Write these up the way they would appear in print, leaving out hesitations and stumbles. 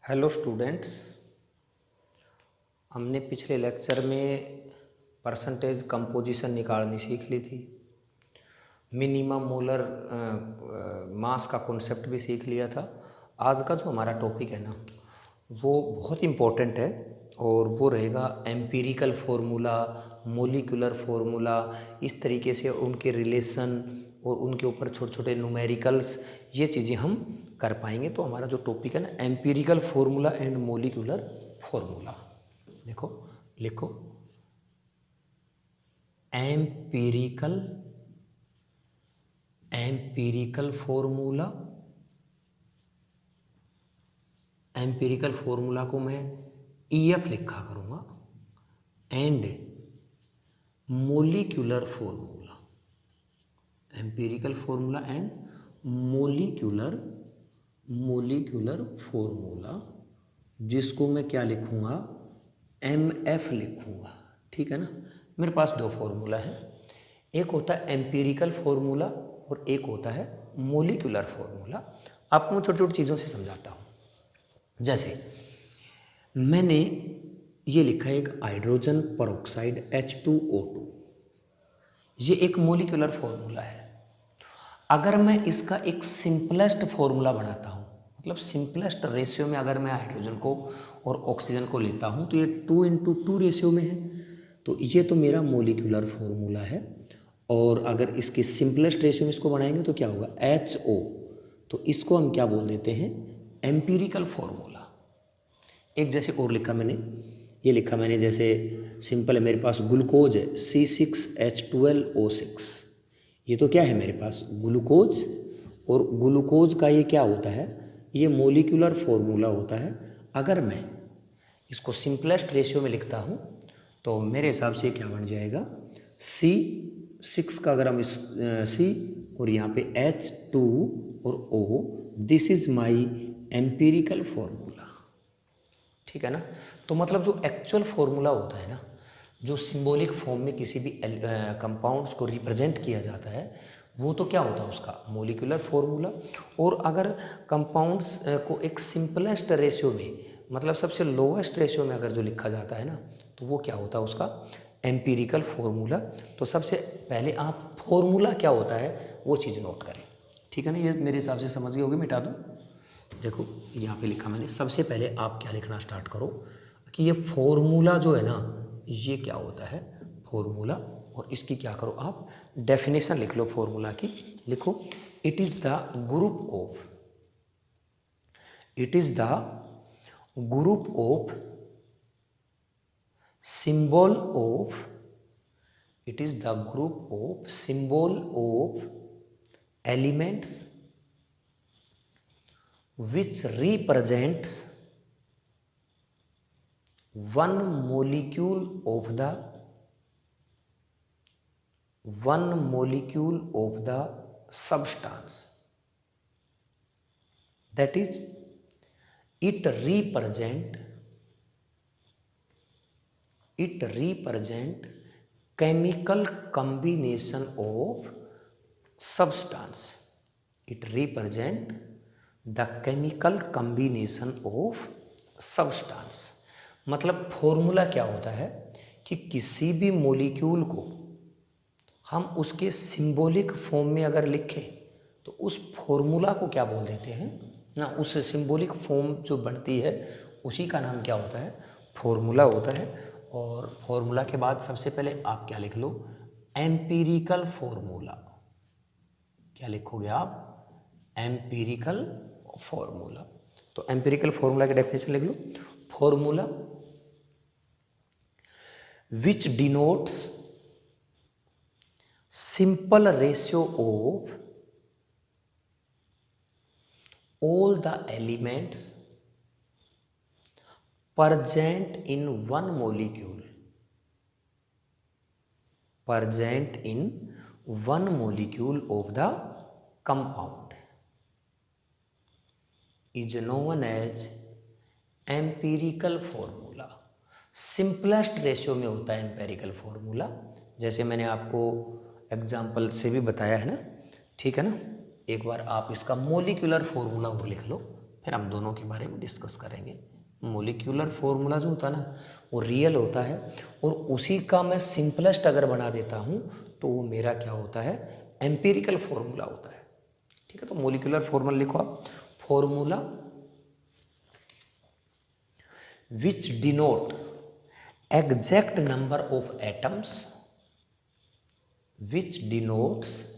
Hello students, हमने पिछले lecture में परसेंटेज कंपोजिशन निकालनी सीख ली थी। मिनिमम मोलर मास का कॉन्सेप्ट भी सीख लिया था। आज का जो हमारा टॉपिक है ना, वो बहुत इम्पोर्टेंट है और वो रहेगा एम्पिरिकल फार्मूला, मोलिकुलर फार्मूला। इस तरीके से उनके रिलेशन और उनके ऊपर छोटे छोटे न्यूमेरिकल्स, ये चीज़ें हम कर पाएंगे। तो हमारा जो टॉपिक है ना, empirical formula and molecular formula. देखो, लिखो एम्पिरिकल फार्मूला। एम्पिरिकल फार्मूला को मैं EF लिखा करूँगा and molecular formula, empirical formula and molecular formula, जिसको मैं क्या लिखूँगा, MF लिखूँगा। ठीक है ना। मेरे पास दो फार्मूला है, एक होता है एम्पिरिकल फार्मूला और एक होता है मोलिकुलर फार्मूला। आपको मैं छोटी छोटी चीज़ों से समझाता हूँ। जैसे मैंने ये लिखा है, एक हाइड्रोजन परऑक्साइड H2O2, ये एक मोलिकुलर फार्मूला है। अगर मैं इसका एक सिंपलेस्ट फार्मूला बनाता हूँ, मतलब सिंपलेस्ट रेशियो में अगर मैं हाइड्रोजन को और ऑक्सीजन को लेता हूँ, तो ये 2:2 रेशियो में है, तो ये तो मेरा मोलिकुलर फार्मूला है। और अगर इसके सिंपलेस्ट रेशियो में इसको बनाएंगे तो क्या होगा, HO, तो इसको हम क्या बोल देते हैं, एम्पिरिकल फार्मूला। एक जैसे और लिखा मैंने, ये लिखा मैंने, जैसे सिंपल है, मेरे पास ग्लूकोज है C6H12O6, ये तो क्या है मेरे पास, ग्लूकोज। और ग्लूकोज का ये क्या होता है, ये मोलिकुलर फार्मूला होता है। अगर मैं इसको सिंपलेस्ट रेशियो में लिखता हूँ तो मेरे हिसाब से क्या बन जाएगा, C6 का अगर हम C और यहाँ पे H2 और O, this is my empirical formula. ठीक है ना। तो मतलब जो एक्चुअल फार्मूला होता है ना, जो सिंबॉलिक फॉर्म में किसी भी कंपाउंड्स को रिप्रेजेंट किया जाता है, वो तो क्या होता है उसका मोलिकुलर फार्मूला। और अगर कंपाउंड्स को एक सिंपलेस्ट रेशियो में, मतलब सबसे लोवेस्ट रेशियो में अगर जो लिखा जाता है ना, तो वो क्या होता है उसका एम्पिरिकल फार्मूला। तो सबसे पहले आप फार्मूला क्या होता है वो चीज़ नोट करें। ठीक है ना। ये मेरे हिसाब से समझ गए होगे, मिटा दूँ। देखो यहाँ पे लिखा मैंने, सबसे पहले आप क्या लिखना स्टार्ट करो कि ये फॉर्मूला जो है ना, ये क्या होता है फॉर्मूला। और इसकी क्या करो, आप डेफिनेशन लिख लो फॉर्मूला की। लिखो, it is the group of symbol of elements which represents one molecule of the substance, that is, it represent chemical combination of substance. It represent the chemical combination of substance. मतलब formula क्या होता है कि किसी भी molecule को हम उसके सिंबॉलिक फॉर्म में अगर लिखें तो उस फॉर्मूला को क्या बोल देते हैं ना, उस सिंबॉलिक फॉर्म जो बनती है उसी का नाम क्या होता है, फॉर्मूला होता है। और फॉर्मूला के बाद सबसे पहले आप क्या लिख लो, एम्पिरिकल फार्मूला। क्या लिखोगे आप, एम्पिरिकल फार्मूला। तो एम्पिरिकल फार्मूला की डेफिनेशन लिख लो, formula which denotes simple ratio of all the elements present in one molecule of the compound is known as empirical formula. Simplest ratio में होता है एम्पेरिकल फार्मूला, जैसे मैंने आपको एग्जाम्पल से भी बताया है ना। ठीक है ना। एक बार आप इसका मोलिकुलर फार्मूला और लिख लो, फिर हम दोनों के बारे में डिस्कस करेंगे। मोलिक्यूलर फॉर्मूला जो होता है ना वो रियल होता है, और उसी का मैं सिंपलेस्ट अगर बना देता हूँ तो वो मेरा क्या होता है, एम्पिरिकल फॉर्मूला होता है। ठीक है, तो मोलिकुलर फॉर्मूला लिखो आप, formula which denote exact number of atoms, which denotes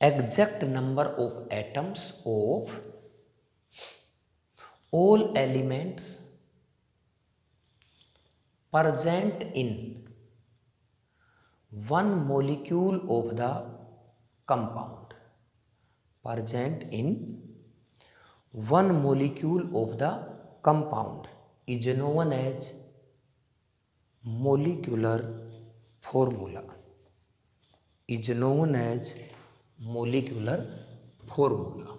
exact number of atoms of all elements present in one molecule of the compound, present in one molecule of the compound is known as molecular formula, is known as molecular formula.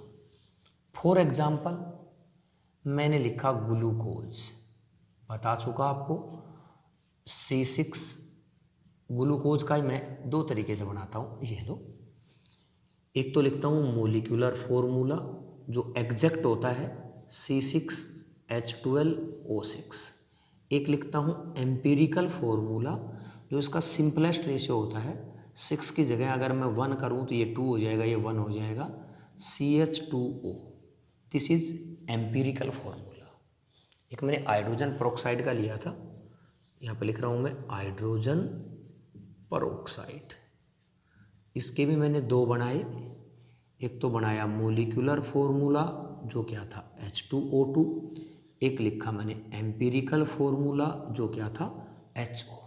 For example मैंने लिखा glucose, बता चुका आपको C6, glucose का मैं दो तरीके से बनाता हूँ, ये लो। एक तो लिखता हूँ मोलिकुलर फॉर्मूला जो एग्जैक्ट होता है C6H12O6, एक लिखता हूँ एम्पिरिकल फॉर्मूला जो इसका सिंपलेस्ट रेशियो होता है, 6 की जगह अगर मैं 1 करूँ तो ये 2 हो जाएगा, ये 1 हो जाएगा, CH2O। This is empirical formula. एक मैंने हाइड्रोजन पेरोक्साइड का लिया था, यहाँ पे लिख रहा हूँ मैं हाइड्रोजन पेरोक्साइड, इसके भी मैंने दो बनाए। एक तो बनाया मोलिकुलर फॉर्मूला जो क्या था H2O2, एक लिखा मैंने एम्पिरिकल फॉर्मूला जो क्या था HO।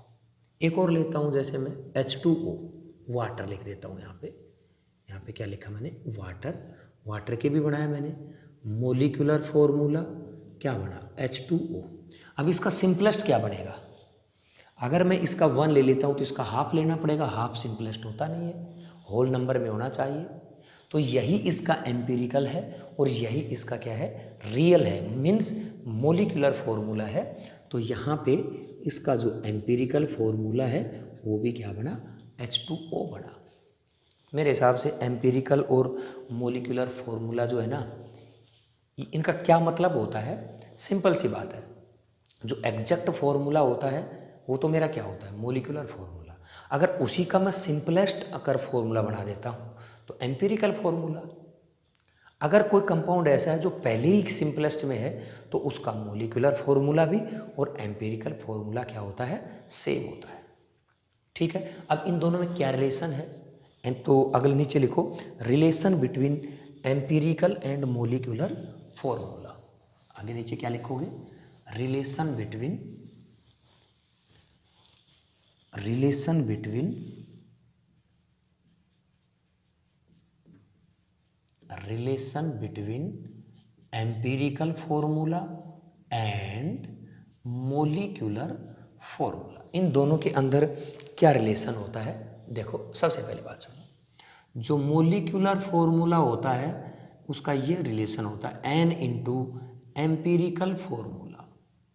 एक और लेता हूँ, जैसे मैं H2O वाटर लिख देता हूँ यहाँ पे क्या लिखा मैंने वाटर, वाटर के भी बनाया मैंने मोलिकुलर फॉर्मूला, क्या बना H2O। अब इसका सिंपलेस्ट क्या बनेगा, अगर मैं इसका 1 ले लेता हूँ तो इसका हाफ लेना पड़ेगा, हाफ सिंपलेस्ट होता नहीं है, होल नंबर में होना चाहिए। तो यही इसका एम्पिरिकल है और यही इसका क्या है, रियल है, मीन्स मोलिकुलर फॉर्मूला है। तो यहाँ पे इसका जो एम्पिरिकल फॉर्मूला है वो भी क्या बना, H2O बना। मेरे हिसाब से एम्पिरिकल और मोलिकुलर फॉर्मूला जो है ना, इनका क्या मतलब होता है, सिंपल सी बात है। जो एग्जैक्ट फॉर्मूला होता है वो तो मेरा क्या होता है, मोलिकुलर फॉर्मूला। अगर उसी का मैं सिंपलेस्ट अगर फॉर्मूला बना देता हूँ तो एम्पिरिकल फॉर्मूला। अगर कोई कंपाउंड ऐसा है जो पहले ही सिंपलेस्ट में है तो उसका मोलिकुलर फॉर्मूला भी और एम्पिरिकल फॉर्मूला क्या होता है, सेम होता है। ठीक है, अब इन दोनों में क्या रिलेशन है, तो अगले नीचे लिखो relation between empirical and molecular formula. आगे नीचे क्या लिखोगे, relation between empirical formula and molecular formula. इन दोनों के अंदर क्या रिलेशन होता है, देखो सबसे पहले बात सुनो, जो मोलिकुलर फॉर्मूला होता है उसका ये रिलेशन होता है n इंटू एम्पिरिकल फॉर्मूला।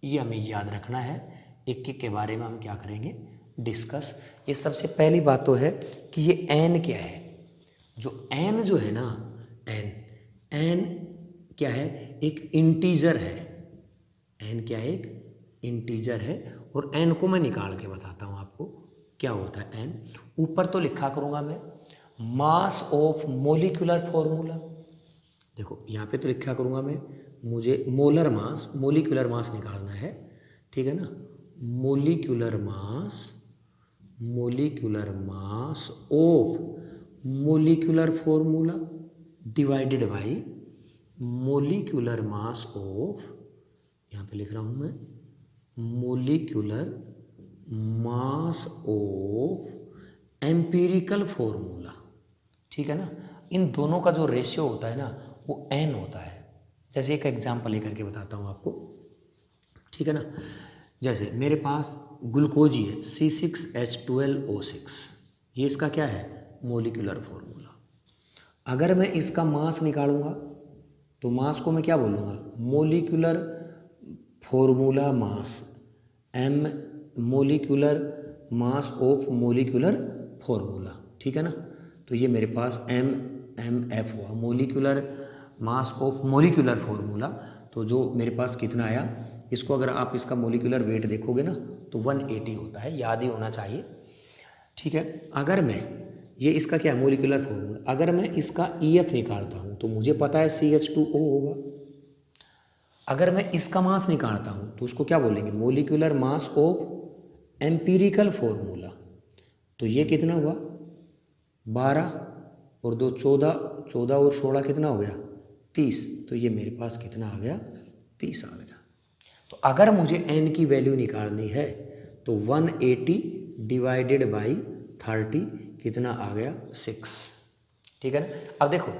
ये हमें याद रखना है, एक एक के बारे में हम क्या करेंगे, डिस्कस। ये सबसे पहली बात तो है कि ये n क्या है, जो n जो है ना, n क्या है, एक इंटीजर है, n क्या है, एक इंटीजर है। और n को मैं निकाल के बताता हूँ आपको क्या होता है n। ऊपर तो लिखा करूँगा मैं मास ऑफ मोलिकुलर फॉर्मूला, देखो यहाँ पे तो लिखा करूँगा मैं, मुझे मोलर मास, मोलिकुलर मास निकालना है, ठीक है ना, molecular mass of molecular formula divided by molecular mass of, यहाँ पे लिख रहा हूँ मैं, molecular mass of empirical formula. ठीक है ना, इन दोनों का जो रेशियो होता है ना वो n होता है। जैसे एक एग्जांपल लेकर के बताता हूँ आपको, ठीक है ना, जैसे मेरे पास ग्लूकोज ही है C6H12O6, ये इसका क्या है, मोलिकुलर फॉर्मूला। अगर मैं इसका मास निकालूंगा तो मास को मैं क्या बोलूँगा, molecular formula mass, m molecular mass of molecular formula. ठीक है ना, तो ये मेरे पास MF हुआ, molecular mass of molecular formula, तो जो मेरे पास कितना आया, इसको अगर आप इसका मोलिकुलर वेट देखोगे ना तो 180 होता है, याद ही होना चाहिए। ठीक है, अगर मैं ये इसका क्या है मोलिकुलर फॉर्मूला, अगर मैं इसका EF निकालता हूँ तो मुझे पता है CH2O होगा। अगर मैं इसका मास निकालता हूँ तो उसको क्या बोलेंगे, molecular mass of empirical formula. तो ये कितना हुआ 12 और 2 14, 14 और 16 कितना हो गया 30, तो ये मेरे पास कितना आ गया 30 आ गया। तो अगर मुझे n की वैल्यू निकालनी है तो 180 डिवाइडेड बाई 30 कितना आ गया 6। ठीक है ना। अब देखो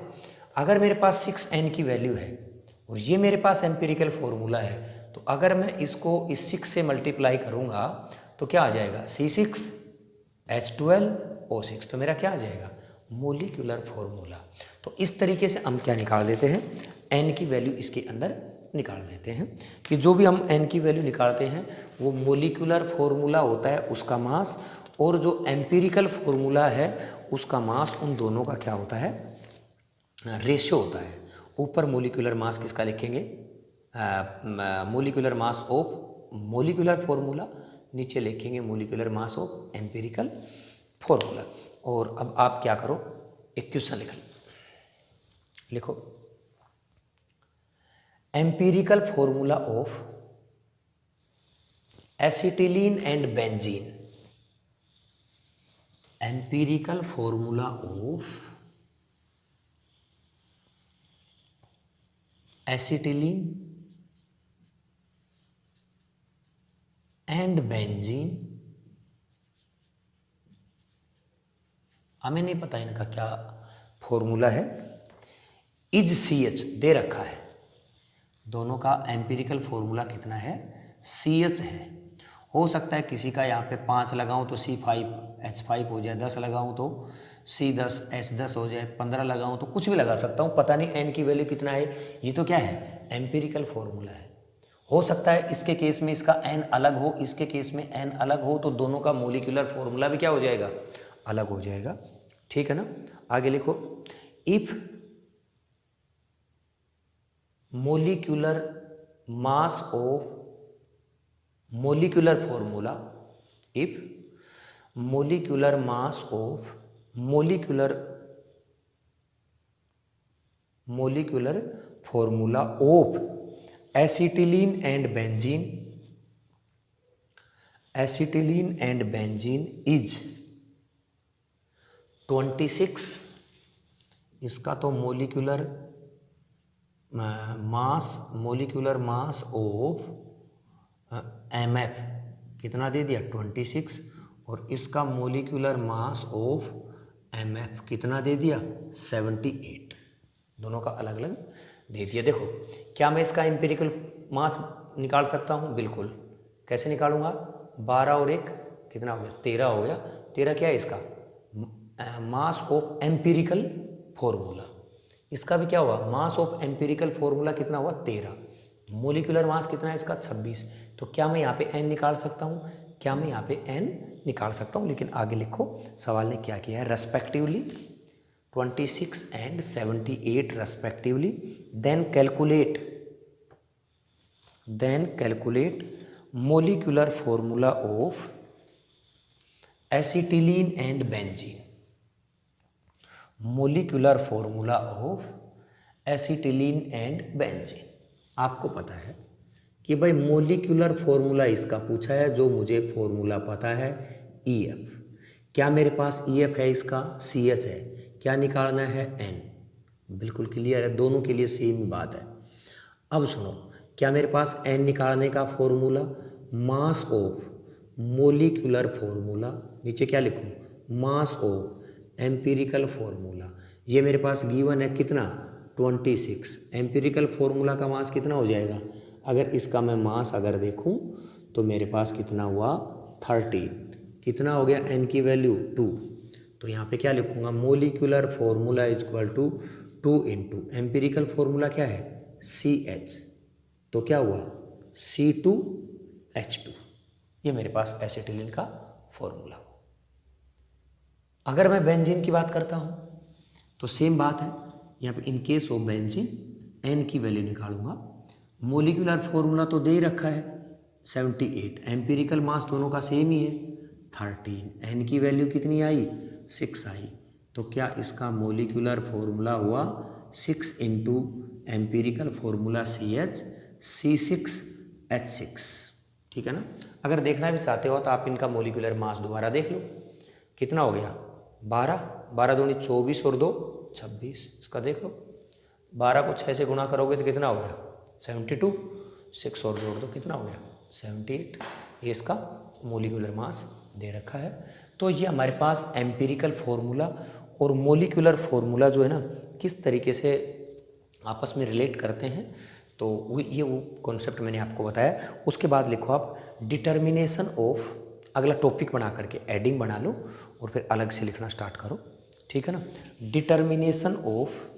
अगर मेरे पास 6n की वैल्यू है और ये मेरे पास एम्पिरिकल फॉर्मूला है, तो अगर मैं इसको इस 6 से मल्टीप्लाई करूँगा तो क्या आ जाएगा C6H12O6, तो मेरा क्या आ जाएगा मोलिकुलर फॉर्मूला। तो इस तरीके से हम क्या निकाल देते हैं, n की वैल्यू इसके अंदर निकाल देते हैं कि जो भी हम n की वैल्यू निकालते हैं वो मोलिकुलर फॉर्मूला होता है उसका मास, और जो एम्पिरिकल फॉर्मूला है उसका मास, उन दोनों का क्या होता है रेशियो होता है। ऊपर मोलिकुलर मास किसका लिखेंगे, molecular mass of molecular formula, नीचे लिखेंगे molecular mass of empirical formula. और अब आप क्या करो, एक क्वेश्चन लिखो empirical formula of acetylene and benzene. Empirical formula of acetylene and benzene. हमें नहीं पता इनका क्या फॉर्मूला है, इज CH दे रखा है, दोनों का एम्पिरिकल फॉर्मूला कितना है CH है। हो सकता है किसी का यहाँ पे 5 लगाऊं तो C5H5 हो जाए, 10 लगाऊं तो C10H10 हो जाए, 15 लगाऊं तो कुछ भी लगा सकता हूँ, पता नहीं n की वैल्यू कितना है। ये तो क्या है एम्पिरिकल फॉर्मूला है। हो सकता है इसके केस में इसका n अलग हो, इसके केस में n अलग हो, तो दोनों का मोलिकुलर फॉर्मूला भी क्या हो जाएगा अलग हो जाएगा। ठीक है ना। आगे लिखो if molecular mass of molecular formula, if molecular mass of molecular formula of acetylene and benzene is 26, इसका तो मोलिकुलर मास ऑफ MF कितना दे दिया 26, और इसका मोलिकुलर मास ऑफ MF कितना दे दिया 78, दोनों का अलग अलग दे दिया। देखो क्या मैं इसका एम्पिरिकल मास निकाल सकता हूँ, बिल्कुल। कैसे निकालूंगा, 12 और 1 कितना हो गया 13 हो गया। 13 क्या है इसका मास ऑफ एम्पिरिकल फॉर्मूला, इसका भी क्या हुआ मास ऑफ एम्पिरिकल फॉर्मूला कितना हुआ 13, मोलिकुलर मास कितना है इसका 26। तो क्या मैं यहाँ पे n निकाल सकता हूँ, क्या मैं यहाँ पे n निकाल सकता हूँ। लेकिन आगे लिखो सवाल ने क्या किया है, respectively 26 and 78 respectively, then calculate molecular formula of acetylene and benzene. Molecular formula of acetylene and benzene. आपको पता है कि भाई मोलिकुलर फॉर्मूला इसका पूछा है, जो मुझे फॉर्मूला पता है EF। क्या मेरे पास EF है इसका CH है, क्या निकालना है n, बिल्कुल क्लियर है, दोनों के लिए सेम बात है। अब सुनो, क्या मेरे पास n निकालने का formula mass of molecular formula, नीचे क्या लिखूं मास ऑफ एम्पिरिकल फॉर्मूला, ये मेरे पास गिवन है कितना 26, एम्पिरिकल फॉर्मूला का मास कितना हो जाएगा, अगर इसका मैं मास अगर देखूं तो मेरे पास कितना हुआ 13, कितना हो गया n की वैल्यू 2, तो यहाँ पे क्या लिखूंगा molecular formula is equal to 2 into empirical formula क्या है CH, तो क्या हुआ C2H2, ये मेरे पास एसिटिलीन का फॉर्मूला। अगर मैं बेंजीन की बात करता हूँ तो सेम बात है, यहाँ पे in case of benzene n की वैल्यू निकालूंगा। मोलिकुलर फॉर्मूला तो दे रखा है 78, एम्पिरिकल मास दोनों का सेम ही है 13, n की वैल्यू कितनी आई 6 आई। तो क्या इसका मोलिकुलर फॉर्मूला हुआ 6 इंटू एम्पिरिकल फॉर्मूला CH6 ठीक है ना। अगर देखना भी चाहते हो तो आप इनका मोलिकुलर मास दोबारा देख लो, कितना हो गया 12 दूनी 24 और 2 26, इसका देख लो 12 को 6 से गुणा करोगे तो कितना हो गया 72, 6 और जोड़ दो कितना हो गया 78, ये इसका मोलिकुलर मास दे रखा है। तो ये हमारे पास एम्पिरिकल फॉर्मूला और मोलिकुलर फॉर्मूला जो है ना किस तरीके से आपस में रिलेट करते हैं, तो वो कॉन्सेप्ट मैंने आपको बताया। उसके बाद लिखो आप डिटर्मिनेशन ऑफ, अगला टॉपिक बना करके एडिंग बना लो और फिर अलग से लिखना स्टार्ट करो, ठीक है ना। डिटर्मिनेशन ऑफ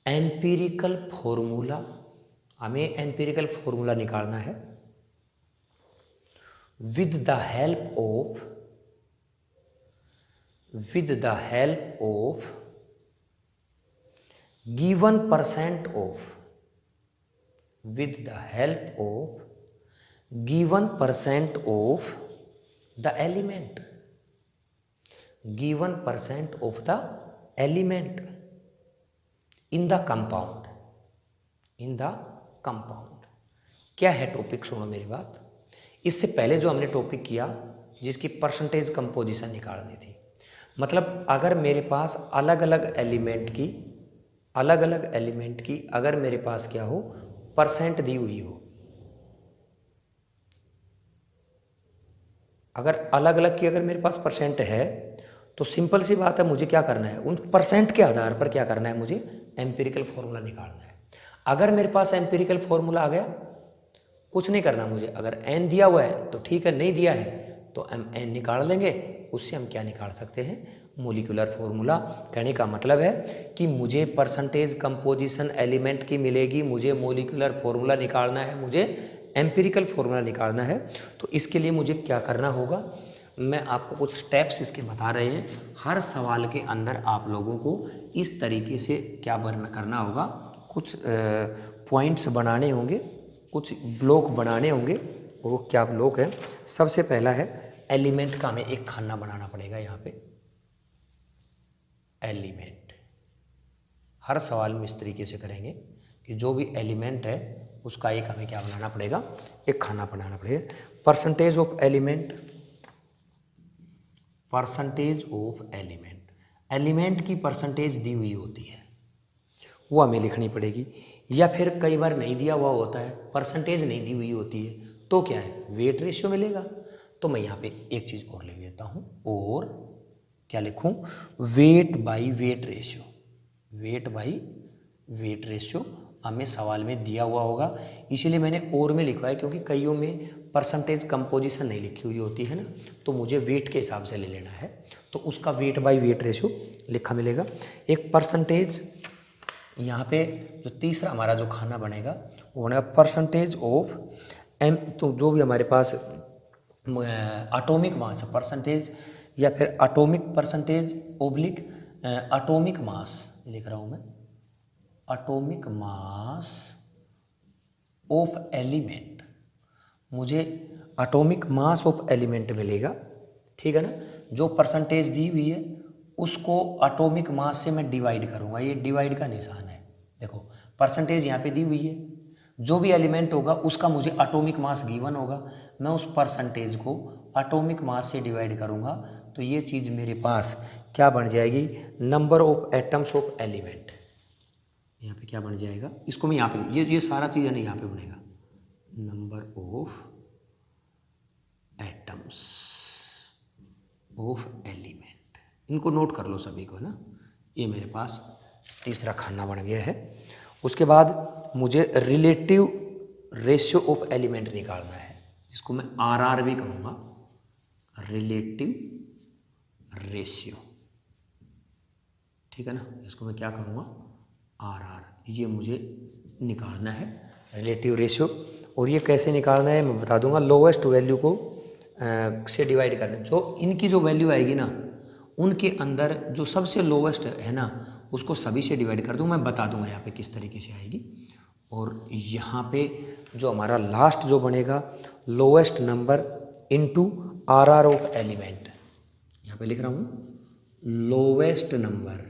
एम्पिरिकल फॉर्मूला, हमें एम्पिरिकल फॉर्मूला निकालना है with the help of given percent of, with the help of given percent of the element, given percent of the element in the compound, क्या है topic, सुनो मेरी बात। इससे पहले जो हमने टॉपिक किया जिसकी परसेंटेज कंपोजिशन निकालनी थी, मतलब अगर मेरे पास अलग अलग एलिमेंट की अगर मेरे पास क्या हो परसेंट दी हुई हो, अगर अलग अलग की अगर मेरे पास परसेंट है तो सिंपल सी बात है, मुझे क्या करना है उन परसेंट के आधार पर क्या करना है, मुझे एम्पिरिकल फॉर्मूला निकालना है। अगर मेरे पास एम्पिरिकल फॉर्मूला आ गया कुछ नहीं करना मुझे, अगर n दिया हुआ है तो ठीक है, नहीं दिया है तो हम n निकाल लेंगे, उससे हम क्या निकाल सकते हैं मोलिकुलर फॉर्मूला। कहने का मतलब है कि मुझे परसेंटेज कंपोजिशन एलिमेंट की मिलेगी, मुझे मोलिकुलर फॉर्मूला निकालना है, मुझे एम्पिरिकल फॉर्मूला निकालना है। तो इसके लिए मुझे क्या करना होगा, मैं आपको कुछ स्टेप्स इसके बता रहे हैं। हर सवाल के अंदर आप लोगों को इस तरीके से क्या करना होगा, कुछ पॉइंट्स बनाने होंगे, कुछ ब्लॉक बनाने होंगे। वो क्या ब्लॉक है, सबसे पहला है एलिमेंट का हमें एक खाना बनाना पड़ेगा। यहाँ पे एलिमेंट, हर सवाल में इस तरीके से करेंगे कि जो भी एलिमेंट है उसका एक हमें क्या बनाना पड़ेगा, एक खाना बनाना पड़ेगा। परसेंटेज ऑफ एलिमेंट, एलिमेंट की परसेंटेज दी हुई होती है वो हमें लिखनी पड़ेगी, या फिर कई बार नहीं दिया हुआ होता है, परसेंटेज नहीं दी हुई होती है, तो क्या है वेट रेशियो मिलेगा। तो मैं यहाँ पे एक चीज़ और लिख देता हूँ, और क्या लिखूँ, वेट बाई वेट रेशियो हमें सवाल में दिया हुआ होगा, इसीलिए मैंने और में लिखा है, क्योंकि कईयों में परसेंटेज कंपोजिशन नहीं लिखी हुई होती है ना, तो मुझे वेट के हिसाब से ले लेना है, तो उसका वेट बाई वेट रेशियो लिखा मिलेगा। एक परसेंटेज, यहाँ पे जो तीसरा हमारा जो खाना बनेगा वो बनेगा परसेंटेज ऑफ एम, तो जो भी हमारे पास एटॉमिक मास है परसेंटेज, या फिर atomic percentage oblique atomic mass लिख रहा हूँ मैं, एटॉमिक मास ऑफ एलिमेंट, मुझे एटॉमिक मास ऑफ एलिमेंट मिलेगा, ठीक है ना। जो परसेंटेज दी हुई है उसको एटॉमिक मास से मैं डिवाइड करूँगा, ये डिवाइड का निशान है, देखो परसेंटेज यहाँ पे दी हुई है, जो भी एलिमेंट होगा उसका मुझे एटॉमिक मास गिवन होगा, मैं उस परसेंटेज को एटॉमिक मास से डिवाइड करूँगा, तो ये चीज़ मेरे पास क्या बन जाएगी, number of atoms of element. यहाँ पे क्या बन जाएगा, इसको मैं यहाँ पे, ये सारा चीज़ है ना यहाँ पे बनेगा, number of atoms of element. इनको नोट कर लो सभी को ना, ये मेरे पास तीसरा खाना बन गया है। उसके बाद मुझे रिलेटिव रेशियो ऑफ एलिमेंट निकालना है, जिसको मैं आरआर भी कहूँगा, रिलेटिव रेशियो, ठीक है ना, इसको मैं क्या कहूँगा आरआर, ये मुझे निकालना है रिलेटिव रेशियो। और ये कैसे निकालना है मैं बता दूंगा, लोवेस्ट वैल्यू को से डिवाइड करना, जो इनकी जो वैल्यू आएगी ना उनके अंदर जो सबसे लोवेस्ट है ना उसको सभी से डिवाइड कर दूँ, मैं बता दूंगा यहाँ पे किस तरीके से आएगी। और यहाँ पे जो हमारा लास्ट जो बनेगा lowest number into RR of element, यहाँ पे लिख रहा हूँ lowest number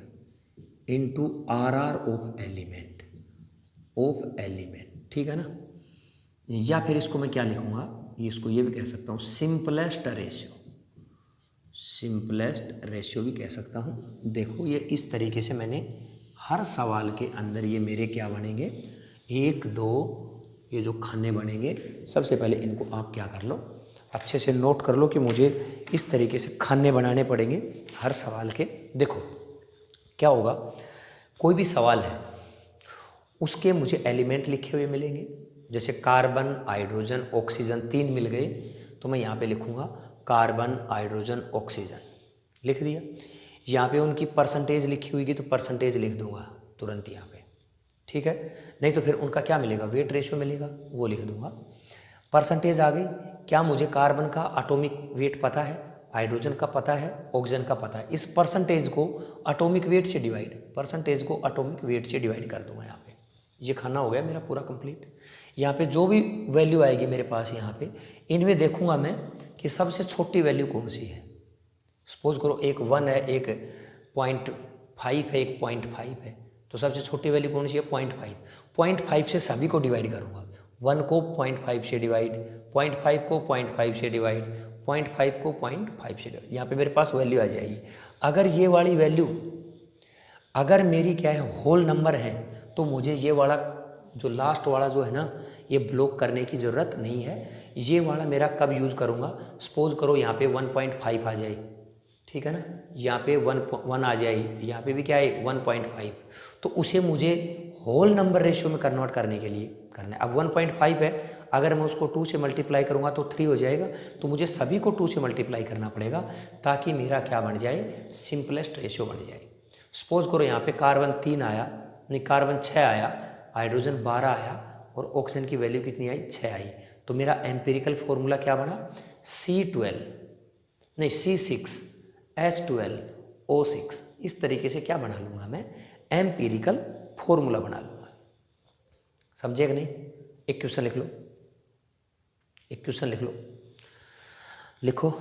into RR of element, ठीक है ना। या फिर इसको मैं क्या लिखूँगा, इसको ये भी कह सकता हूँ सिंपलेस्ट रेशियो भी कह सकता हूँ। देखो ये इस तरीके से मैंने हर सवाल के अंदर ये मेरे क्या बनेंगे, 1 2 ये जो खाने बनेंगे। सबसे पहले इनको आप क्या कर लो, अच्छे से नोट कर लो कि मुझे इस तरीके से खाने बनाने पड़ेंगे हर सवाल के। देखो क्या होगा, कोई भी सवाल है उसके मुझे एलिमेंट लिखे हुए मिलेंगे, जैसे कार्बन हाइड्रोजन ऑक्सीजन 3 मिल गए, तो मैं यहाँ पे लिखूँगा कार्बन हाइड्रोजन ऑक्सीजन, लिख दिया। यहाँ पे उनकी परसेंटेज लिखी हुई तो परसेंटेज लिख दूंगा तुरंत यहाँ पे, ठीक है। नहीं तो फिर उनका क्या मिलेगा, वेट रेशियो मिलेगा, वो लिख दूंगा। परसेंटेज आ गई। क्या मुझे कार्बन का एटॉमिक वेट पता है, हाइड्रोजन का पता है, ऑक्सीजन का पता है। इस परसेंटेज को एटॉमिक वेट से डिवाइड कर दूंगा यहाँ पे। ये खाना हो गया मेरा पूरा कंप्लीट। यहाँ पे जो भी वैल्यू आएगी मेरे पास यहाँ पे, इनमें देखूंगा मैं कि सबसे छोटी वैल्यू कौन सी है। सपोज करो एक 1 है, एक 0.5 है, एक 0.5 है, तो सबसे छोटी वैल्यू कौन सी है, 0.5 से सभी को डिवाइड करूँगा। 1 को 0.5 से डिवाइड, 0.5 को 0.5 से डिवाइड, 0.5 को 0.5 से डिवाइड। यहाँ पे मेरे पास वैल्यू आ जाएगी। अगर ये वाली वैल्यू अगर मेरी क्या है होल नंबर है, तो मुझे ये वाला जो लास्ट वाला जो है ना, ये ब्लॉक करने की ज़रूरत नहीं है। ये वाला मेरा कब यूज़ करूँगा, सपोज करो यहाँ पे 1.5 आ जाए, ठीक है ना, यहाँ पे 1 आ जाए, यहाँ पे भी क्या है 1.5, तो उसे मुझे होल नंबर रेशियो में कन्वर्ट करने के लिए करना है। अब 1.5 है, अगर मैं उसको 2 से मल्टीप्लाई करूँगा तो 3 हो जाएगा, तो मुझे सभी को 2 से मल्टीप्लाई करना पड़ेगा ताकि मेरा क्या बन जाए, सिंपलेस्ट रेशियो बन जाए। सपोज करो यहाँ पे कार्बन 3 आया, नहीं कार्बन 6 आया, हाइड्रोजन 12 आया और ऑक्सीजन की वैल्यू कितनी आई, 6 आई, तो मेरा एम्पिरिकल फॉर्मूला क्या बना, C6H12O6। इस तरीके से क्या बना लूँगा मैं, एम्पिरिकल फॉर्मूला बना लूँगा। समझे कि नहीं। एक क्वेश्चन लिख लो, लिखो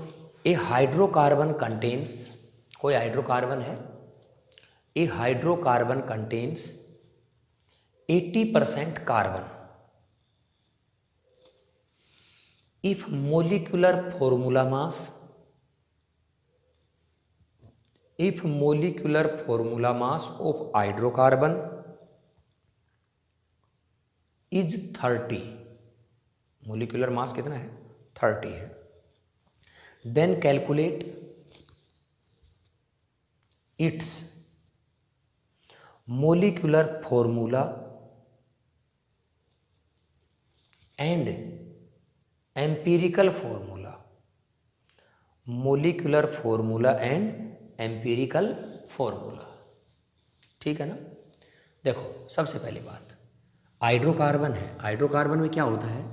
ए हाइड्रोकार्बन कंटेन्स, कोई हाइड्रोकार्बन है, a hydrocarbon contains 80% carbon if molecular formula mass of hydrocarbon is 30, molecular mass कितना है, 30 है, then calculate its molecular formula and empirical formula, molecular formula and empirical formula, ठीक है ना। देखो सबसे पहली बात, हाइड्रोकार्बन है, हाइड्रोकार्बन में क्या होता है,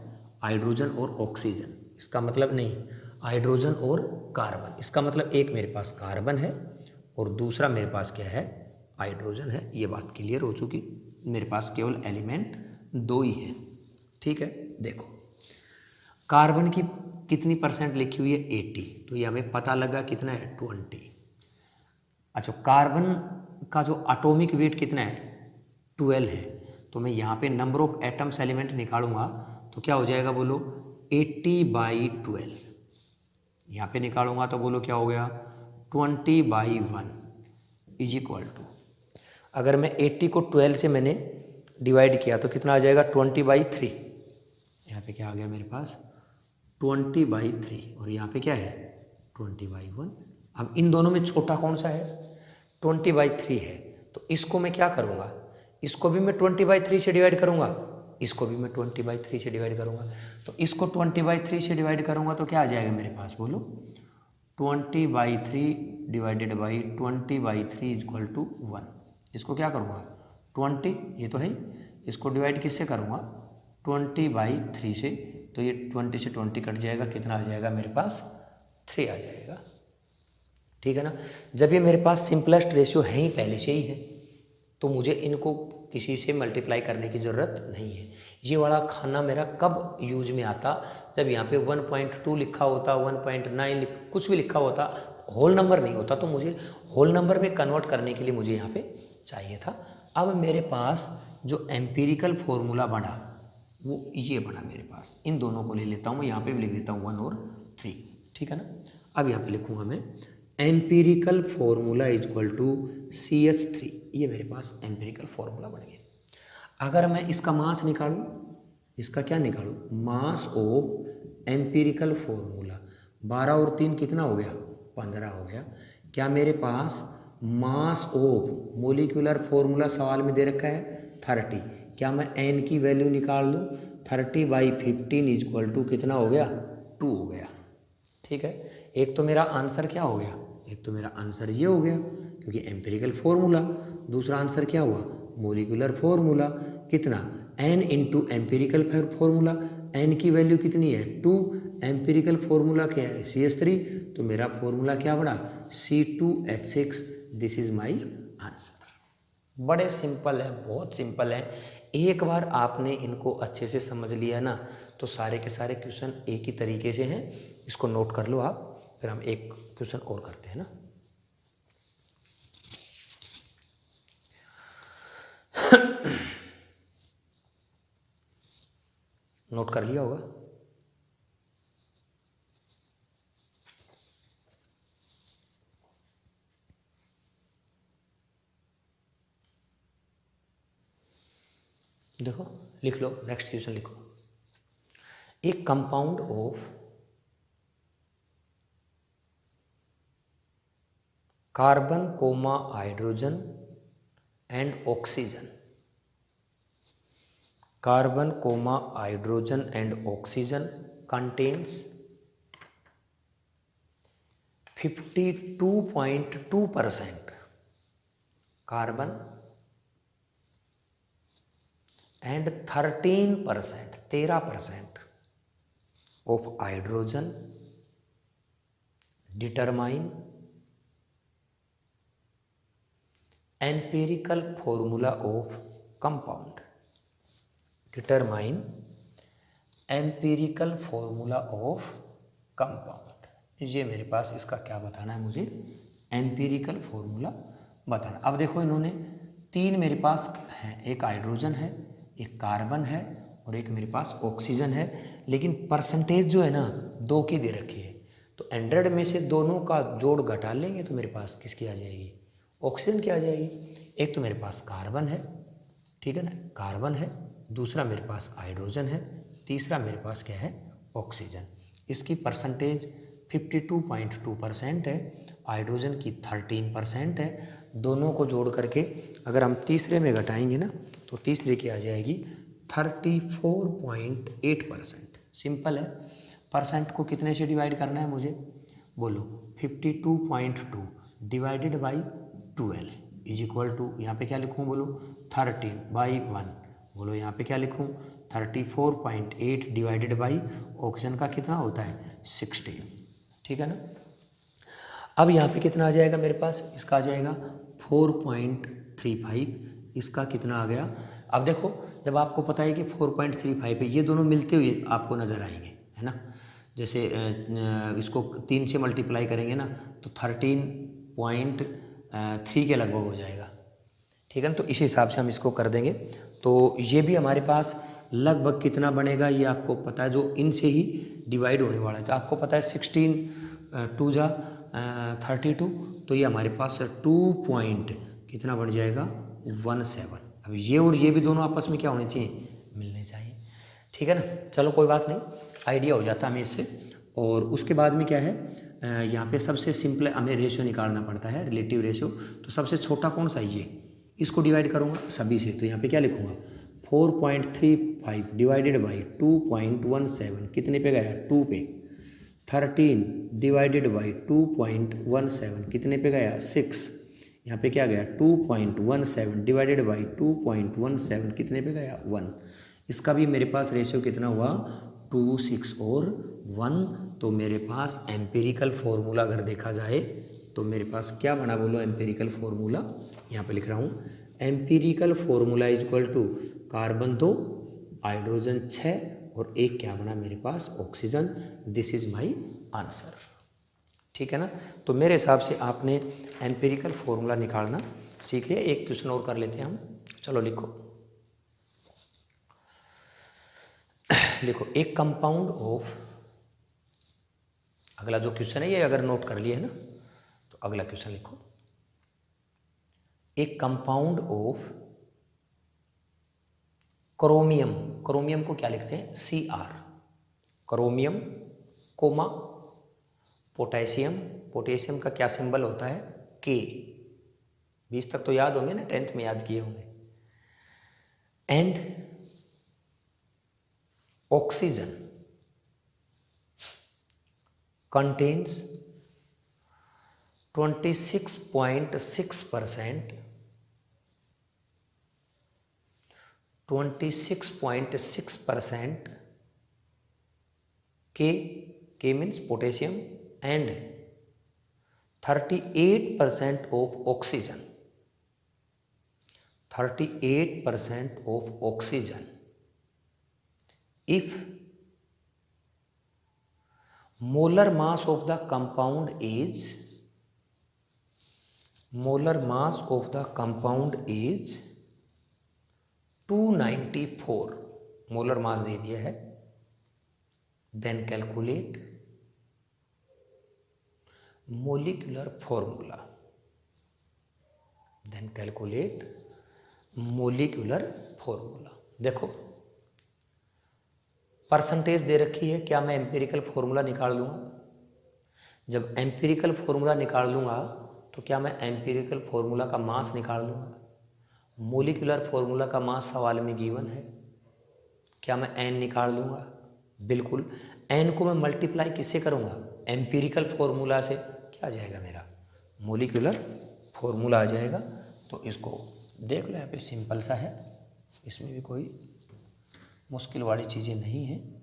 हाइड्रोजन और ऑक्सीजन, इसका मतलब नहीं हाइड्रोजन और कार्बन, इसका मतलब एक मेरे पास कार्बन है और दूसरा मेरे पास क्या है, हाइड्रोजन है। ये बात क्लियर हो चुकी, मेरे पास केवल एलिमेंट 2 ही है, ठीक है। देखो कार्बन की कितनी परसेंट लिखी हुई है, 80, तो ये हमें पता लगा कितना है, 20। अच्छा कार्बन का जो एटॉमिक वेट कितना है, 12 है, तो मैं यहाँ पे नंबर ऑफ एटम्स एलिमेंट निकालूंगा तो क्या हो जाएगा, बोलो 80/12। यहाँ पे निकालूंगा तो बोलो क्या हो गया, 20/1 इज इक्वल टू, अगर मैं 80 को 12 से मैंने डिवाइड किया तो कितना आ जाएगा, 20/3। यहाँ पे क्या आ गया मेरे पास, 20/3 और यहाँ पे क्या है, 20/1। अब इन दोनों में छोटा कौन सा है, 20/3 है, तो इसको मैं क्या करूँगा, इसको भी मैं 20/3 से डिवाइड करूँगा, इसको भी मैं 20/3 से डिवाइड करूँगा, तो इसको 20/3 से डिवाइड करूँगा तो क्या आ जाएगा मेरे पास, बोलो 20/3 डिवाइडेड बाई 20/3 इक्वल टू 1। इसको क्या करूँगा, 20 ये तो है, इसको डिवाइड किससे करूँगा, 20/3 से, तो ये 20 से 20 कट जाएगा, कितना आ जाएगा मेरे पास, 3 आ जाएगा, ठीक है ना। जब ये मेरे पास सिंपलेस्ट रेशियो है ही पहले से ही है, तो मुझे इनको किसी से मल्टीप्लाई करने की ज़रूरत नहीं है। ये वाला खाना मेरा कब यूज में आता, जब यहाँ पे 1.2 लिखा होता, 1.9 कुछ भी लिखा होता, होल नंबर नहीं होता, तो मुझे होल नंबर में कन्वर्ट करने के लिए मुझे यहाँ पे चाहिए था। अब मेरे पास जो एम्पिरिकल फॉर्मूला बना वो ये बना मेरे पास। इन दोनों को ले लेता हूँ मैं, यहाँ पे भी लिख देता हूँ 1 और 3, ठीक है ना। अब यहाँ पे लिखूँगा मैं empirical formula is equal to CH3। ये मेरे पास एम्पिरिकल फॉर्मूला बन गया। अगर मैं इसका मास निकालूं, इसका क्या निकालूं, मास ऑफ एम्पिरिकल फॉर्मूला, 12 और 3 कितना हो गया, 15 हो गया। क्या मेरे पास मास ऑफ मोलिकुलर फॉर्मूला सवाल में दे रखा है 30, क्या मैं n की वैल्यू निकाल दूं, 30/15 इज इक्वल टू कितना हो गया, 2 हो गया, ठीक है। एक तो मेरा आंसर क्या हो गया, एक तो मेरा आंसर ये हो गया क्योंकि एम्पिरिकल फॉर्मूला। दूसरा आंसर क्या हुआ, मोलिकुलर फॉर्मूला, कितना, n into empirical formula, n की वैल्यू कितनी है 2, एम्पिरिकल फॉर्मूला क्या है CH3, तो मेरा फॉर्मूला क्या बना C2H6। This is my answer. बड़े सिंपल है, बहुत सिंपल है। एक बार आपने इनको अच्छे से समझ लिया ना तो सारे के सारे क्वेश्चन एक ही तरीके से हैं। इसको नोट कर लो आप, फिर हम एक क्वेश्चन और करते हैं ना। नोट कर लिया होगा। देखो लिख लो, नेक्स्ट क्वेश्चन लिखो। एक compound of carbon comma hydrogen and oxygen, carbon comma hydrogen and oxygen contains 52.2% carbon and 13% of hydrogen, determine empirical formula of compound, determine empirical formula of compound। ये मेरे पास इसका क्या बताना है, मुझे एम्पिरिकल फॉर्मूला बताना। अब देखो इन्होंने 3 मेरे पास हैं, एक हाइड्रोजन है, एक कार्बन है और एक मेरे पास ऑक्सीजन है, लेकिन परसेंटेज जो है ना 2 की दे रखी है। तो 100 में से दोनों का जोड़ घटा लेंगे तो मेरे पास किसकी आ जाएगी, ऑक्सीजन की आ जाएगी। एक तो मेरे पास कार्बन है, ठीक है ना, कार्बन है, दूसरा मेरे पास हाइड्रोजन है, तीसरा मेरे पास क्या है, ऑक्सीजन। इसकी परसेंटेज 52.2% है, हाइड्रोजन की 13% है। दोनों को जोड़ करके अगर हम तीसरे में घटाएंगे ना तो तीसरे की आ जाएगी 34.8%। सिंपल है। परसेंट को कितने से डिवाइड करना है मुझे, बोलो 52.2 divided by 12 is equal to, यहाँ पे क्या लिखूँ बोलो 13/1, बोलो यहाँ पे क्या लिखूँ 34.8 डिवाइडेड बाई ऑक्सीजन का कितना होता है 16, ठीक है ना। अब यहाँ पे कितना आ जाएगा मेरे पास, इसका आ जाएगा 4.35, इसका कितना आ गया। अब देखो जब आपको पता है कि 4.35 है, ये दोनों मिलते हुए आपको नज़र आएंगे, है ना। जैसे इसको 3 से मल्टीप्लाई करेंगे ना तो 13.3 के लगभग हो जाएगा, ठीक है ना। तो इस हिसाब से हम इसको कर देंगे तो ये भी हमारे पास लगभग कितना बनेगा ये आपको पता है, जो इनसे ही डिवाइड होने वाला है। तो आपको पता है 16 2 जा 32, तो ये हमारे पास 2 पॉइंट कितना बन जाएगा 17। अब ये और ये भी दोनों आपस में क्या होने चाहिए, मिलने चाहिए, ठीक है ना। चलो कोई बात नहीं, आइडिया हो जाता हमें इससे। और उसके बाद में क्या है, यहाँ पे सबसे सिंपल हमें रेशियो निकालना पड़ता है, रिलेटिव रेशियो। तो सबसे छोटा कौन सा है ये, इसको डिवाइड करूँगा सभी से, तो यहाँ पे क्या लिखूँगा 4.35 डिवाइडेड बाई 2.17 कितने पे गया 2 पे, 13 डिवाइडेड बाई 2.17 कितने पे गया 6, यहाँ पे क्या गया 2.17 डिवाइडेड बाई 2.17 कितने पे गया 1। इसका भी मेरे पास रेशियो कितना हुआ 2, 6 और 1। तो मेरे पास एम्पिरिकल फॉर्मूला अगर देखा जाए तो मेरे पास क्या बना बोलो, एम्पिरिकल फॉर्मूला यहाँ पे लिख रहा हूँ empirical formula is equal to carbon 2, hydrogen 6 और एक क्या बना मेरे पास oxygen. This is my answer. ठीक है ना। तो मेरे हिसाब से आपने एम्पिरिकल फॉर्मूला निकालना सीख लिया। एक क्वेश्चन और कर लेते हैं हम। चलो लिखो लिखो एक कंपाउंड ऑफ, अगला जो क्वेश्चन है ये अगर नोट कर लिए है ना तो अगला क्वेश्चन लिखो। एक कंपाउंड ऑफ क्रोमियम, क्रोमियम को क्या लिखते हैं Cr, chromium comma potassium, potassium का क्या सिंबल होता है K। 20 तक तो याद होंगे ना, 10th में याद किए होंगे। And oxygen contains 26.6% 26.6% K means potassium and 38% of oxygen, 38% of oxygen. If molar mass of the compound is 294, molar mass दे दिया है। Then calculate molecular formula, then calculate molecular formula. देखो परसेंटेज दे रखी है, क्या मैं एम्पिरिकल फॉर्मूला निकाल लूँगा? जब एम्पिरिकल फॉर्मूला निकाल लूँगा तो क्या मैं एम्पिरिकल फॉर्मूला का मास निकाल लूँगा? मोलिकुलर फॉर्मूला का मास सवाल में गिवन है, क्या मैं n निकाल लूँगा? बिल्कुल। n को मैं मल्टीप्लाई किससे करूँगा? एम्पिरिकल फॉर्मूला से। क्या आ जाएगा मेरा? मोलिकुलर फॉर्मूला आ जाएगा। तो इसको देख लो, यहाँ पे सिंपल सा है, इसमें भी कोई मुश्किल वाली चीज़ें नहीं हैं।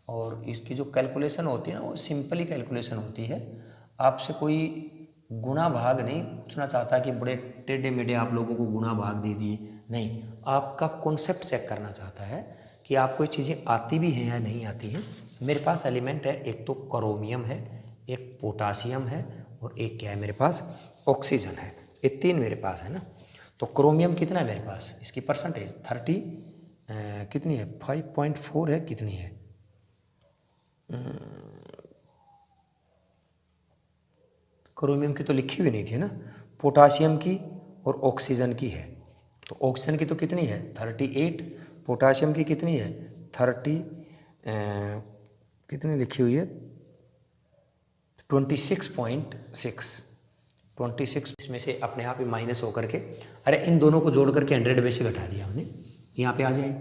और इसकी जो कैलकुलेशन होती है ना वो सिंपली कैलकुलेशन होती है। आपसे कोई गुणा भाग नहीं पूछना चाहता कि बड़े टेढ़े मेढ़े आप लोगों को गुणा भाग दे दिए, नहीं। आपका कॉन्सेप्ट चेक करना चाहता है कि आपको ये चीज़ें आती भी हैं या नहीं आती हैं। मेरे पास एलिमेंट है, एक तो क्रोमियम है, एक पोटासियम है और एक क्या है मेरे पास? ऑक्सीजन है। ये 3 मेरे पास है ना। तो क्रोमियम कितना है मेरे पास? इसकी परसेंटेज 30 कितनी है? 5.4 है, कितनी है? क्रोमियम की तो लिखी हुई नहीं थी ना। पोटासियम की और ऑक्सीजन की है। तो ऑक्सीजन की तो कितनी है? 38। पोटासियम की कितनी है? 30 कितनी लिखी हुई है? 26.6। 26 इसमें से अपने आप ही माइनस होकर के, अरे इन दोनों को जोड़ करके 100 में से घटा दिया हमने, यहाँ पे आ जाए।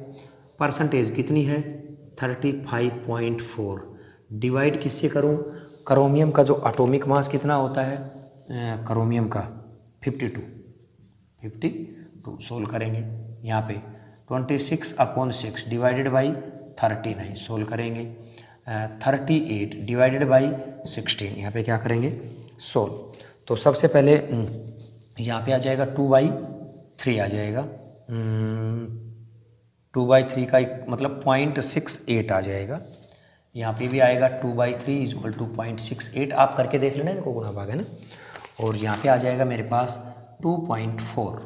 परसेंटेज कितनी है? 35.4। डिवाइड किससे करूँ? क्रोमियम का जो एटॉमिक मास कितना होता है क्रोमियम का? 52 सोल्व करेंगे। यहाँ पे 26/6 डिवाइडेड बाई 39 सोल्व करेंगे। 38 डिवाइडेड बाई 16 यहाँ पे क्या करेंगे? सोल्व। तो सबसे पहले यहाँ पे आ जाएगा 2/3 आ जाएगा। 2/3 का मतलब 0.68 आ जाएगा। यहाँ पे भी आएगा 2/3 इक्वल टू 0.68। आप करके देख लेना, इनको गुणा भाग है ना। और यहाँ पे आ जाएगा मेरे पास 2.4।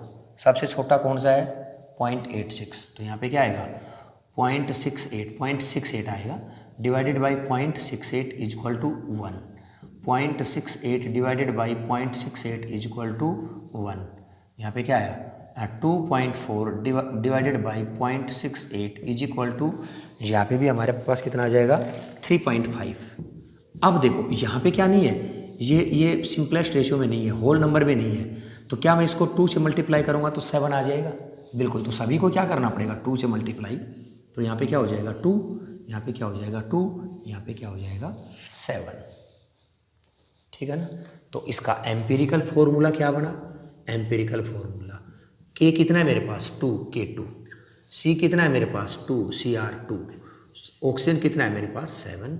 सबसे छोटा कौन सा है? 0.86। तो यहाँ पे क्या आएगा? 0.68 आएगा। Divided by 0.68 is equal to 1। 0.68 divided by 0.68 is equal to 1। यहाँ पे क्या आया? 2.4 divided by 0.68 is equal to, यहाँ पे भी हमारे पास कितना आ जाएगा? 3.5। अब देखो यहाँ पे क्या नहीं है, ये सिंपलेस्ट रेशियो में नहीं है, होल नंबर में नहीं है। तो क्या मैं इसको 2 से मल्टीप्लाई करूँगा तो 7 आ जाएगा? बिल्कुल। तो सभी को क्या करना पड़ेगा? 2 से मल्टीप्लाई। तो यहाँ पे क्या हो जाएगा? 2, यहाँ पे क्या हो जाएगा? 2, यहाँ पे क्या हो जाएगा? 7। ठीक है ना। तो इसका एम्पिरिकल फॉर्मूला क्या बना? एम्पिरिकल फॉर्मूला K कितना है मेरे पास? 2 K2। C कितना है मेरे पास? 2 Cr2। ऑक्सीजन कितना है मेरे पास? 7।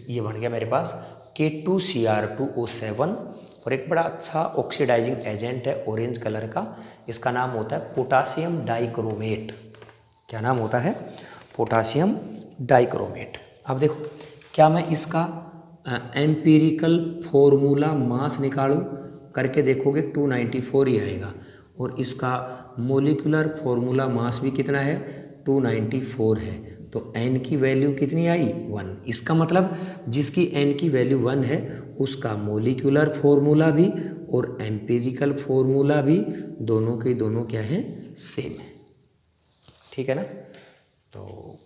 ये बन गया मेरे पास K2Cr2O7। और एक बड़ा अच्छा ऑक्सीडाइजिंग एजेंट है ऑरेंज कलर का, इसका नाम होता है पोटासियम डाइक्रोमेट। क्या नाम होता है? Potassium dichromate. अब देखो, क्या मैं इसका एम्पिरिकल फॉर्मूला मास निकालूं? करके देखोगे 294 ही आएगा, और इसका मोलिकुलर फॉर्मूला मास भी कितना है? 294 है। तो n की वैल्यू कितनी आई? 1। इसका मतलब जिसकी n की वैल्यू 1 है उसका मोलिकुलर फॉर्मूला भी और एम्पिरिकल फॉर्मूला भी दोनों के दोनों क्या है? सेम है। ठीक है ना? तो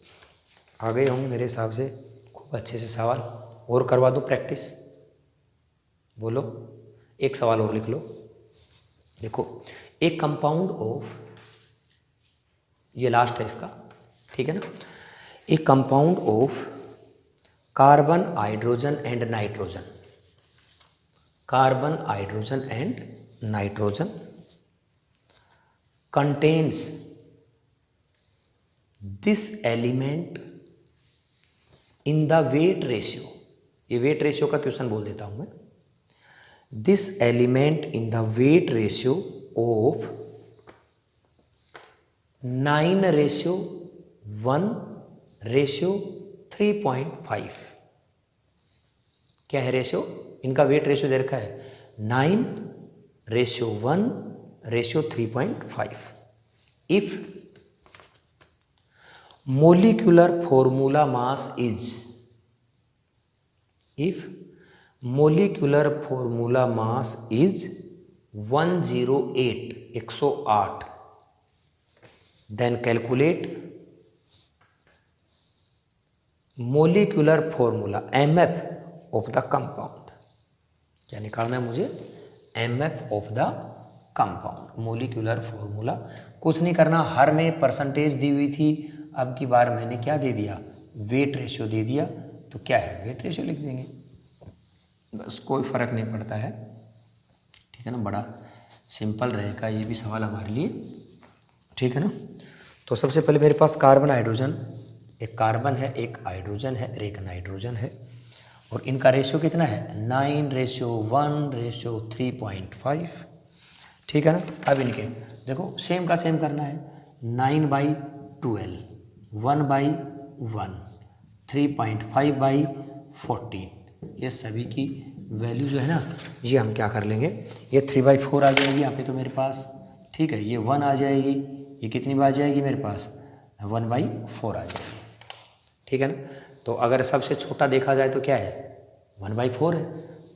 आ गए होंगे मेरे हिसाब से खूब अच्छे से सवाल। और करवा दो प्रैक्टिस? बोलो, एक सवाल और लिख लो। देखो, एक कंपाउंड ऑफ, ये लास्ट है इसका, ठीक है ना? एक compound of carbon, hydrogen and nitrogen, carbon, hydrogen and nitrogen contains this element in the weight ratio, ये वेट रेशियो का क्वेश्चन बोल देता हूं मैं। This element in the weight ratio of 9:1:3.5। क्या है रेशियो? इनका वेट रेशियो दे रखा है 9:1:3.5। If molecular formula mass is, if molecular formula mass is 108, 108, then calculate molecular formula MF of the compound। क्या निकालना है मुझे? MF of the compound, molecular formula। कुछ नहीं करना, हर में परसेंटेज दी हुई थी, अब की बार मैंने क्या दे दिया? वेट रेशियो दे दिया। तो क्या है? वेट रेशियो लिख देंगे, बस कोई फ़र्क नहीं पड़ता है। ठीक है ना? बड़ा सिंपल रहेगा ये भी सवाल हमारे लिए। ठीक है ना? तो सबसे पहले मेरे पास कार्बन, हाइड्रोजन, एक कार्बन है, एक हाइड्रोजन है और एक नाइट्रोजन है, और इनका रेशियो कितना है? 9:1:3.5। ठीक है ना? अब इनके देखो सेम का सेम करना है। 9/12, 1/1, 3.5/14, ये सभी की वैल्यू जो है ना, ये हम क्या कर लेंगे? ये 3/4 आ जाएगी यहाँ पे तो मेरे पास। ठीक है, ये 1 आ जाएगी, ये कितनी बार आ जाएगी मेरे पास? 1/4 आ जाएगी। ठीक है ना? तो अगर सबसे छोटा देखा जाए तो क्या है? 1/4 है।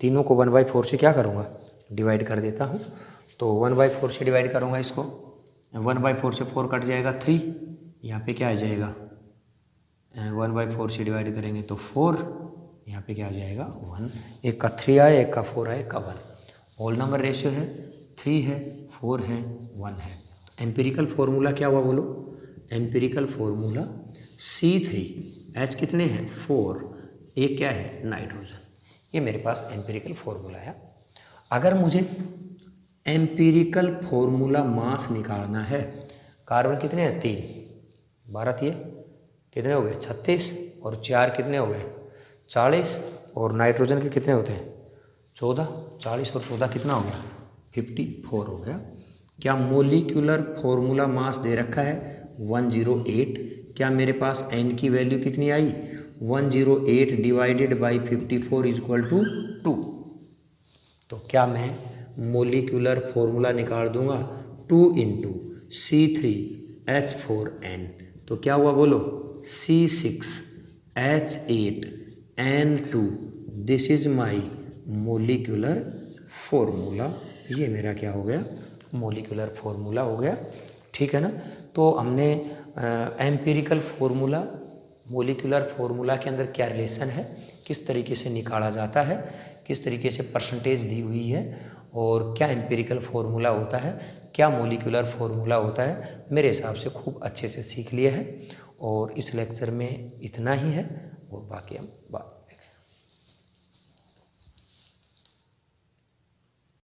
तीनों को 1/4 से क्या करूँगा? डिवाइड कर देता हूँ। तो 1/4 से डिवाइड करूँगा इसको, 1/4 से 4 कट जाएगा 3, यहाँ पे क्या आ जाएगा? 1/4 से डिवाइड करेंगे तो 4, यहाँ पे क्या आ जाएगा? 1। एक का 3 आए, एक का 4 आए, एक का 1। होल नंबर रेशियो है 3 है, 4 है, 1 है। एम्पिरिकल फॉर्मूला क्या हुआ बोलो? एम्पिरिकल फॉर्मूला C3H कितने हैं? 4, एक क्या है? नाइट्रोजन। ये मेरे पास एम्पिरिकल फॉर्मूला है। अगर मुझे एम्पिरिकल फॉर्मूला मास निकालना है, कार्बन कितने हैं? 3, 12 ये कितने हो गए? 36, और 4 कितने हो गए? 40, और नाइट्रोजन के कितने होते हैं? 14। 40 और 14 कितना हो गया? 54 हो गया। क्या मोलिकुलर फॉर्मूला मास दे रखा है? 108। क्या मेरे पास n की वैल्यू कितनी आई? 108 डिवाइडेड बाई 54 इक्वल टू 2। तो क्या मैं मोलिकुलर फॉर्मूला निकाल दूंगा? 2 × C3H4n। तो क्या हुआ बोलो? C6H8n2। This is my molecular formula. ये मेरा क्या हो गया? मोलिकुलर फॉर्मूला हो गया। ठीक है ना? तो हमने एम्पिरिकल फॉर्मूला, मोलिकुलर फॉर्मूला के अंदर क्या रिलेशन है, किस तरीके से निकाला जाता है, किस तरीके से परसेंटेज दी हुई है, और क्या एम्पिरिकल फार्मूला होता है, क्या मोलिकुलर फार्मूला होता है, मेरे हिसाब से खूब अच्छे से सीख लिया है। और इस लेक्चर में इतना ही है, और बाकी हम बात